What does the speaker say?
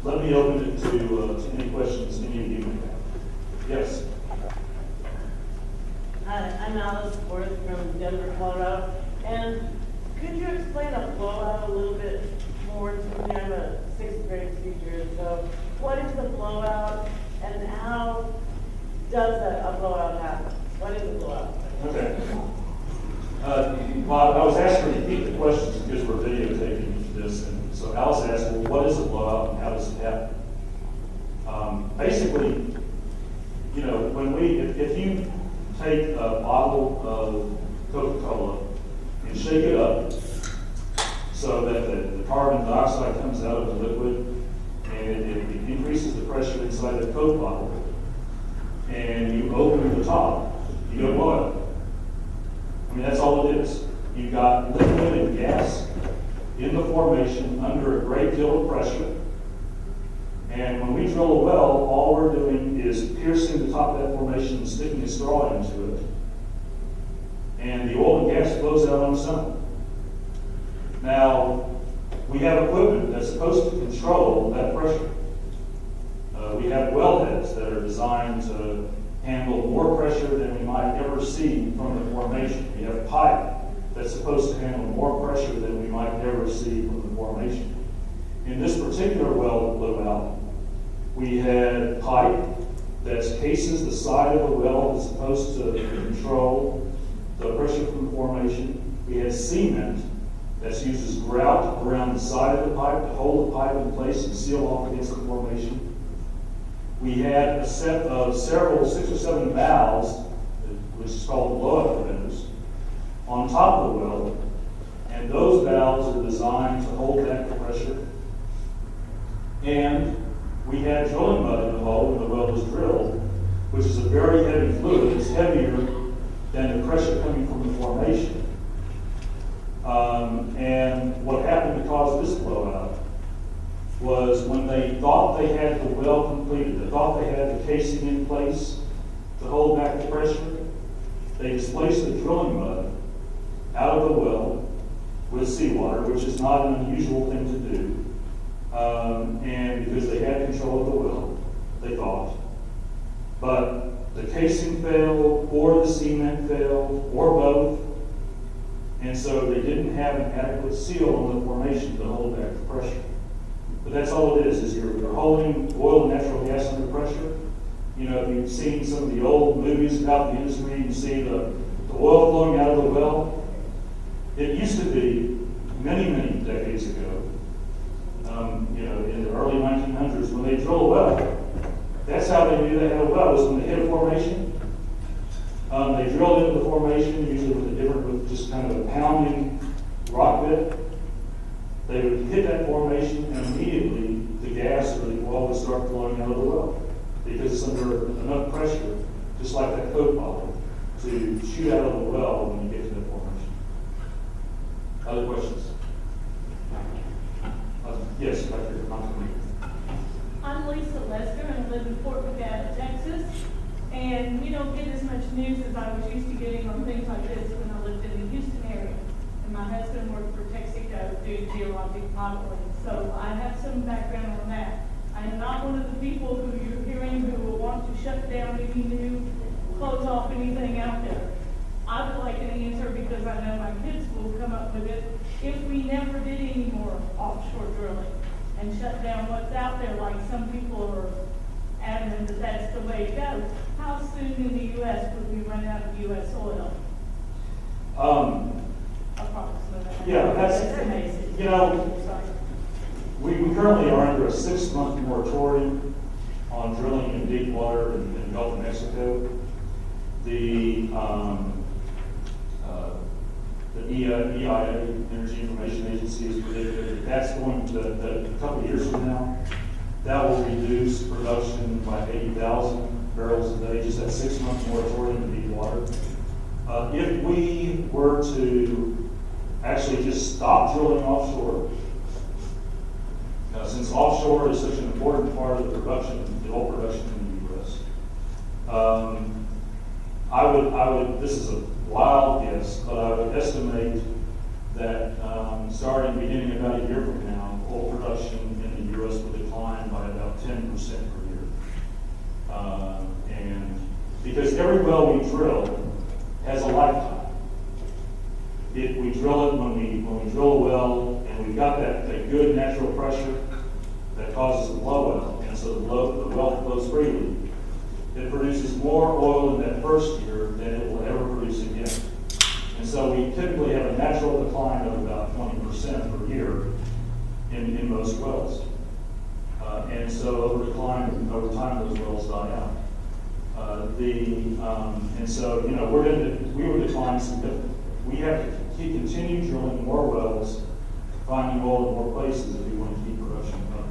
let me open it to any questions any of you may have. Yes? Hi, I'm Alice Worth from Denver, Colorado. And could you explain a blowout a little bit more to me? I'm a sixth grade teacher, so what is the blowout and how does a blowout happen? What is a blowout? Okay. Well, I was asked to repeat the questions because we're videotaping this, and so Alice asked, well, what is a blowout and how does it happen? Basically, you know, if you take a bottle of Coca-Cola and shake it up so that the carbon dioxide comes out of the liquid and it increases the pressure inside the Coke bottle, and you open the top, you get a blowout. I mean, that's all it is. You've got liquid and gas in the formation under a great deal of pressure. And when we drill a well, all we're doing is piercing the top of that formation and sticking a straw into it. And the oil and gas flows out on its own. Now, we have equipment that's supposed to control that pressure. We have wellheads that are designed to handle more pressure than we might ever see from the formation. We have pipe that's supposed to handle more pressure than we might ever see from the formation. In this particular well that blew out, we had pipe that cases the side of the well that's supposed to control the pressure from the formation. We had cement that uses grout around the side of the pipe to hold the pipe in place and seal off against the formation. We had a set of several, 6 or 7 valves, which is called blowout preventers, on top of the well, and those valves are designed to hold back the pressure. And we had drilling mud in the hole when the well was drilled, which is a very heavy fluid. It's heavier than the pressure coming from the formation. And what happened to cause this blowout was when they thought they had the well completed, they thought they had the casing in place to hold back the pressure, they displaced the drilling mud out of the well with seawater, which is not an unusual thing to do. And because they had control of the well, they thought. But the casing failed, or the cement failed, or both. And so they didn't have an adequate seal on the formation to hold back the pressure. But that's all it is you're holding oil and natural gas under pressure. You know, if you've seen some of the old movies about the industry, you see the oil flowing out of the well. It used to be many, many decades ago, you know, in the early 1900s, when they drill a well, that's how they knew they had a well, was when they hit a formation. They drilled into the formation, usually with just kind of a pounding rock bit. They would hit that formation, and immediately the gas or the oil would start flowing out of the well, because it's under enough pressure, just like that Coke bottle, to shoot out of the well when you get to that formation. Other questions? Yes, back here. I'm Lisa Lester, and I live in Fort McAdam, Texas. And we don't get as much news as I was used to getting on things like this when I lived in the Houston area. And my husband worked for Texaco doing geologic modeling, so I have some background on that. I am not one of the people who you're hearing who will want to shut down any new, close off anything out there. I would like an answer because I know my kids will come up with it. If we never did any more offshore drilling and shut down what's out there, like some people are adamant that that's the way to go, how soon in the U.S. would we run out of U.S. oil? Approximately. Yeah, that's amazing. You know, we currently are under a 6-month moratorium on drilling in deep water in the Gulf of Mexico. The EIA, Energy Information Agency, has predicted that that's going to, that a couple of years from now, that will reduce production by 80,000 barrels a day, just that 6-month moratorium in deep water. If we were to actually just stop drilling offshore, since offshore is such an important part of the production, the oil production in the U.S., I would, this is a wild guess, but I would estimate that starting beginning about a year from now, oil production in the U.S. would decline by Because every well we drill has a lifetime. We drill it when we drill a well, and we've got that good natural pressure that causes the blow well, and so the well flows freely. It produces more oil in that first year than it will ever produce again. And so we typically have a natural decline of about 20% per year in most wells. And so over time, those wells die out. And so, you know, we would decline significantly. We have to continue drilling more wells, finding oil in more places if we want to keep production up.